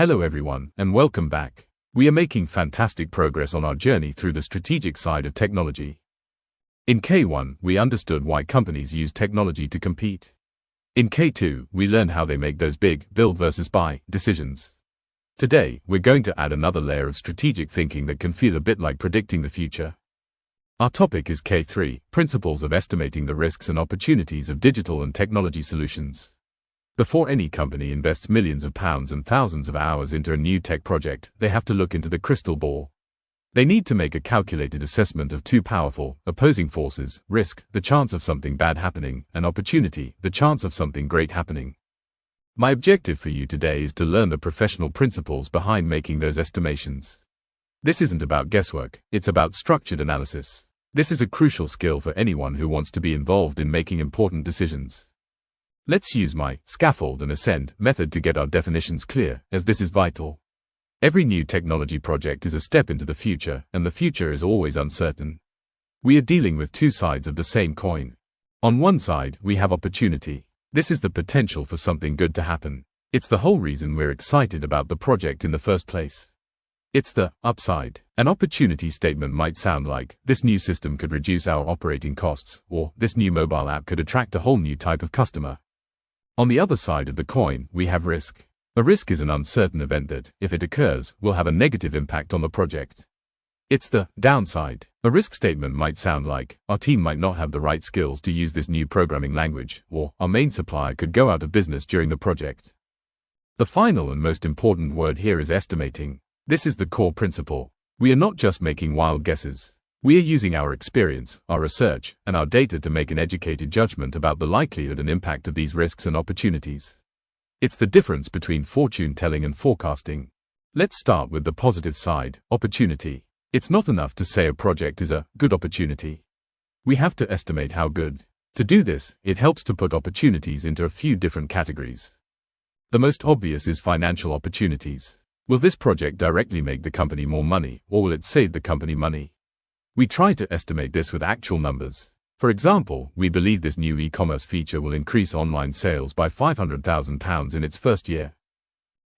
Hello everyone, and welcome back. We are making fantastic progress on our journey through the strategic side of technology. In K1, we understood why companies use technology to compete. In K2, we learned how they make those big build versus buy decisions. Today, we're going to add another layer of strategic thinking that can feel a bit like predicting the future. Our topic is K3, Principles of Estimating the Risks and Opportunities of Digital and Technology Solutions. Before any company invests millions of pounds and thousands of hours into a new tech project, they have to look into the crystal ball. They need to make a calculated assessment of two powerful, opposing forces: risk, the chance of something bad happening, and opportunity, the chance of something great happening. My objective for you today is to learn the professional principles behind making those estimations. This isn't about guesswork, it's about structured analysis. This is a crucial skill for anyone who wants to be involved in making important decisions. Let's use my scaffold and ascend method to get our definitions clear, as this is vital. Every new technology project is a step into the future, and the future is always uncertain. We are dealing with two sides of the same coin. On one side, we have opportunity. This is the potential for something good to happen. It's the whole reason we're excited about the project in the first place. It's the upside. An opportunity statement might sound like, this new system could reduce our operating costs, or this new mobile app could attract a whole new type of customer. On the other side of the coin, we have risk. A risk is an uncertain event that, if it occurs, will have a negative impact on the project. It's the downside. A risk statement might sound like, our team might not have the right skills to use this new programming language, or our main supplier could go out of business during the project. The final and most important word here is estimating. This is the core principle. We are not just making wild guesses. We are using our experience, our research, and our data to make an educated judgment about the likelihood and impact of these risks and opportunities. It's the difference between fortune telling and forecasting. Let's start with the positive side, opportunity. It's not enough to say a project is a good opportunity. We have to estimate how good. To do this, it helps to put opportunities into a few different categories. The most obvious is financial opportunities. Will this project directly make the company more money, or will it save the company money? We try to estimate this with actual numbers. For example, we believe this new e-commerce feature will increase online sales by £500,000 in its first year.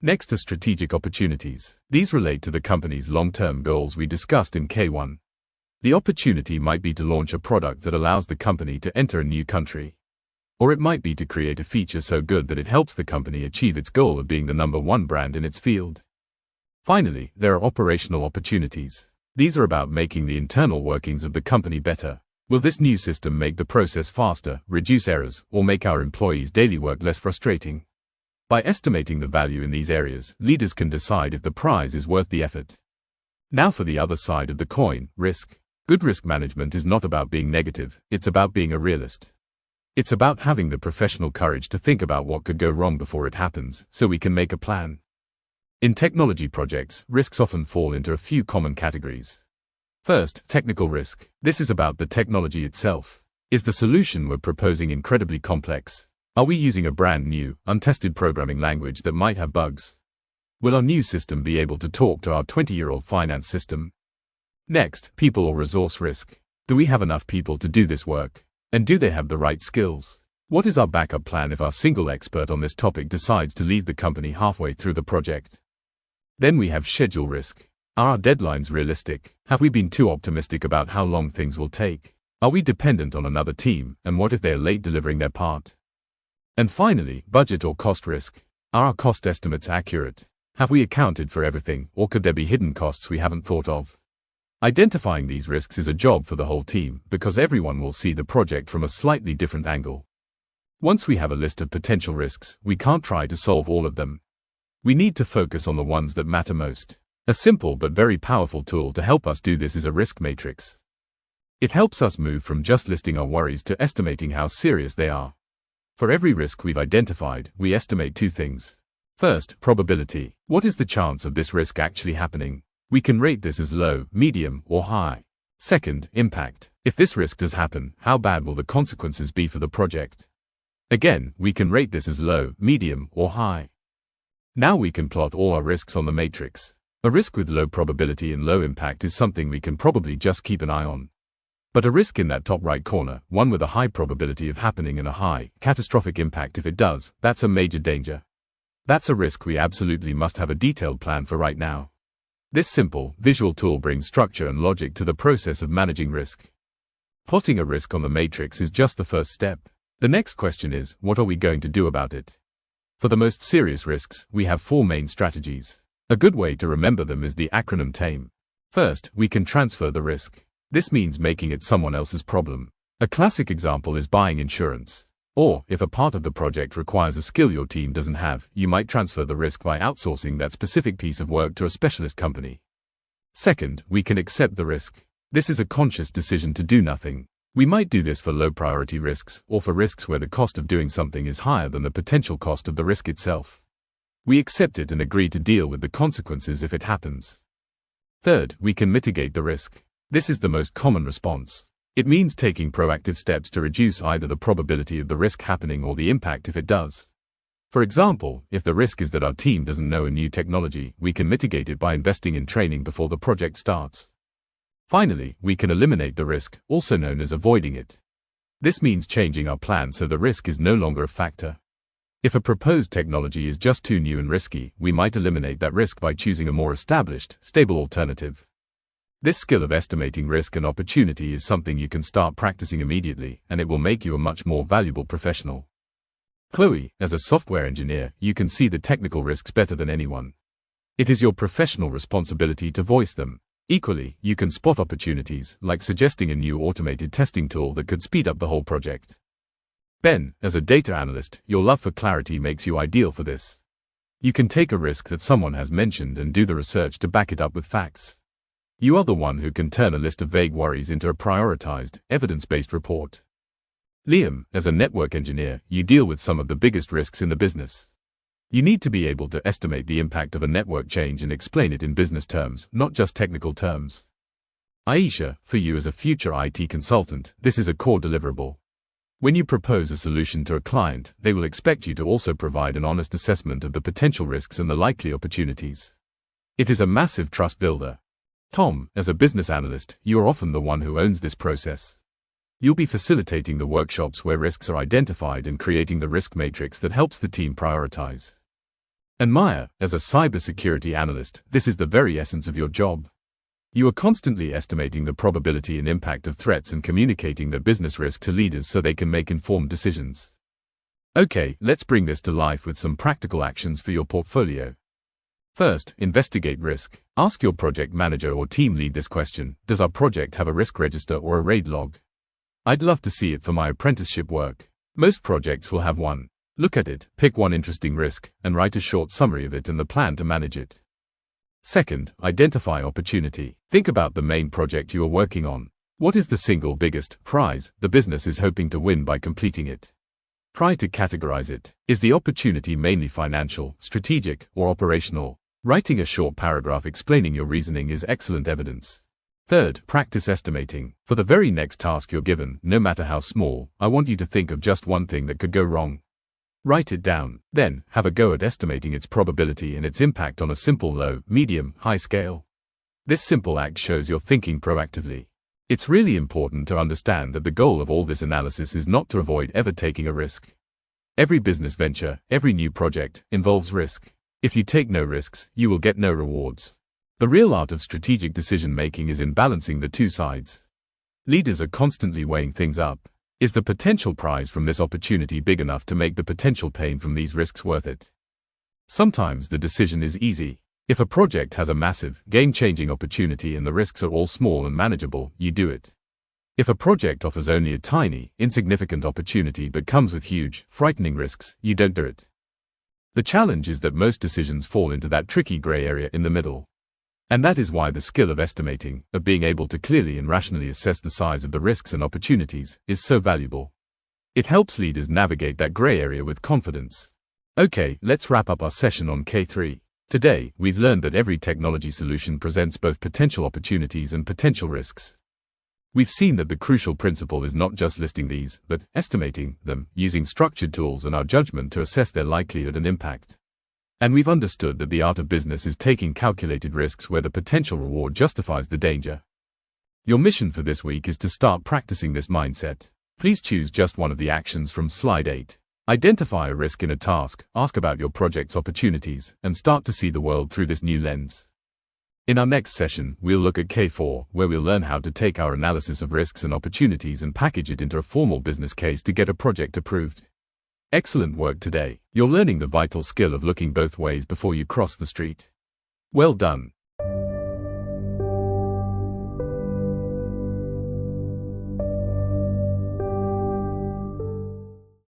Next are strategic opportunities. These relate to the company's long-term goals we discussed in K1. The opportunity might be to launch a product that allows the company to enter a new country. Or it might be to create a feature so good that it helps the company achieve its goal of being the #1 brand in its field. Finally, there are operational opportunities. These are about making the internal workings of the company better. Will this new system make the process faster, reduce errors, or make our employees' daily work less frustrating? By estimating the value in these areas, leaders can decide if the prize is worth the effort. Now for the other side of the coin, risk. Good risk management is not about being negative, it's about being a realist. It's about having the professional courage to think about what could go wrong before it happens, so we can make a plan. In technology projects, risks often fall into a few common categories. First, technical risk. This is about the technology itself. Is the solution we're proposing incredibly complex? Are we using a brand new, untested programming language that might have bugs? Will our new system be able to talk to our 20-year-old finance system? Next, people or resource risk. Do we have enough people to do this work? And do they have the right skills? What is our backup plan if our single expert on this topic decides to leave the company halfway through the project? Then we have schedule risk. Are our deadlines realistic? Have we been too optimistic about how long things will take? Are we dependent on another team, and what if they are late delivering their part? And finally, budget or cost risk. Are our cost estimates accurate? Have we accounted for everything, or could there be hidden costs we haven't thought of? Identifying these risks is a job for the whole team, because everyone will see the project from a slightly different angle. Once we have a list of potential risks, we can't try to solve all of them. We need to focus on the ones that matter most. A simple but very powerful tool to help us do this is a risk matrix. It helps us move from just listing our worries to estimating how serious they are. For every risk we've identified, we estimate two things. First, probability. What is the chance of this risk actually happening? We can rate this as low, medium, or high. Second, impact. If this risk does happen, how bad will the consequences be for the project? Again, we can rate this as low, medium, or high. Now we can plot all our risks on the matrix. A risk with low probability and low impact is something we can probably just keep an eye on. But a risk in that top right corner, one with a high probability of happening and a high, catastrophic impact if it does, that's a major danger. That's a risk we absolutely must have a detailed plan for right now. This simple, visual tool brings structure and logic to the process of managing risk. Plotting a risk on the matrix is just the first step. The next question is, what are we going to do about it? For the most serious risks, we have 4 main strategies. A good way to remember them is the acronym TAME. First, we can transfer the risk. This means making it someone else's problem. A classic example is buying insurance. Or, if a part of the project requires a skill your team doesn't have, you might transfer the risk by outsourcing that specific piece of work to a specialist company. Second, we can accept the risk. This is a conscious decision to do nothing. We might do this for low-priority risks, or for risks where the cost of doing something is higher than the potential cost of the risk itself. We accept it and agree to deal with the consequences if it happens. Third, we can mitigate the risk. This is the most common response. It means taking proactive steps to reduce either the probability of the risk happening or the impact if it does. For example, if the risk is that our team doesn't know a new technology, we can mitigate it by investing in training before the project starts. Finally, we can eliminate the risk, also known as avoiding it. This means changing our plan so the risk is no longer a factor. If a proposed technology is just too new and risky, we might eliminate that risk by choosing a more established, stable alternative. This skill of estimating risk and opportunity is something you can start practicing immediately, and it will make you a much more valuable professional. Chloe, as a software engineer, you can see the technical risks better than anyone. It is your professional responsibility to voice them. Equally, you can spot opportunities, like suggesting a new automated testing tool that could speed up the whole project. Ben, as a data analyst, your love for clarity makes you ideal for this. You can take a risk that someone has mentioned and do the research to back it up with facts. You are the one who can turn a list of vague worries into a prioritized, evidence-based report. Liam, as a network engineer, you deal with some of the biggest risks in the business. You need to be able to estimate the impact of a network change and explain it in business terms, not just technical terms. Aisha, for you as a future IT consultant, this is a core deliverable. When you propose a solution to a client, they will expect you to also provide an honest assessment of the potential risks and the likely opportunities. It is a massive trust builder. Tom, as a business analyst, you are often the one who owns this process. You'll be facilitating the workshops where risks are identified and creating the risk matrix that helps the team prioritize. And Maya, as a cybersecurity analyst, this is the very essence of your job. You are constantly estimating the probability and impact of threats and communicating the business risk to leaders so they can make informed decisions. Okay, let's bring this to life with some practical actions for your portfolio. First, investigate risk. Ask your project manager or team lead this question: does our project have a risk register or a RAID log? I'd love to see it for my apprenticeship work. Most projects will have one. Look at it, pick one interesting risk, and write a short summary of it and the plan to manage it. Second, identify opportunity. Think about the main project you are working on. What is the single biggest prize the business is hoping to win by completing it? Try to categorize it. Is the opportunity mainly financial, strategic, or operational? Writing a short paragraph explaining your reasoning is excellent evidence. Third, practice estimating. For the very next task you're given, no matter how small, I want you to think of just one thing that could go wrong. Write it down. Then, have a go at estimating its probability and its impact on a simple low, medium, high scale. This simple act shows you're thinking proactively. It's really important to understand that the goal of all this analysis is not to avoid ever taking a risk. Every business venture, every new project, involves risk. If you take no risks, you will get no rewards. The real art of strategic decision-making is in balancing the two sides. Leaders are constantly weighing things up. Is the potential prize from this opportunity big enough to make the potential pain from these risks worth it? Sometimes the decision is easy. If a project has a massive, game-changing opportunity and the risks are all small and manageable, you do it. If a project offers only a tiny, insignificant opportunity but comes with huge, frightening risks, you don't do it. The challenge is that most decisions fall into that tricky gray area in the middle. And that is why the skill of estimating, of being able to clearly and rationally assess the size of the risks and opportunities, is so valuable. It helps leaders navigate that gray area with confidence. Okay, let's wrap up our session on K3. Today, we've learned that every technology solution presents both potential opportunities and potential risks. We've seen that the crucial principle is not just listing these, but estimating them, using structured tools and our judgment to assess their likelihood and impact. And we've understood that the art of business is taking calculated risks where the potential reward justifies the danger. Your mission for this week is to start practicing this mindset. Please choose just one of the actions from slide 8. Identify a risk in a task, ask about your project's opportunities, and start to see the world through this new lens. In our next session, we'll look at K4, where we'll learn how to take our analysis of risks and opportunities and package it into a formal business case to get a project approved. Excellent work today. You're learning the vital skill of looking both ways before you cross the street. Well done.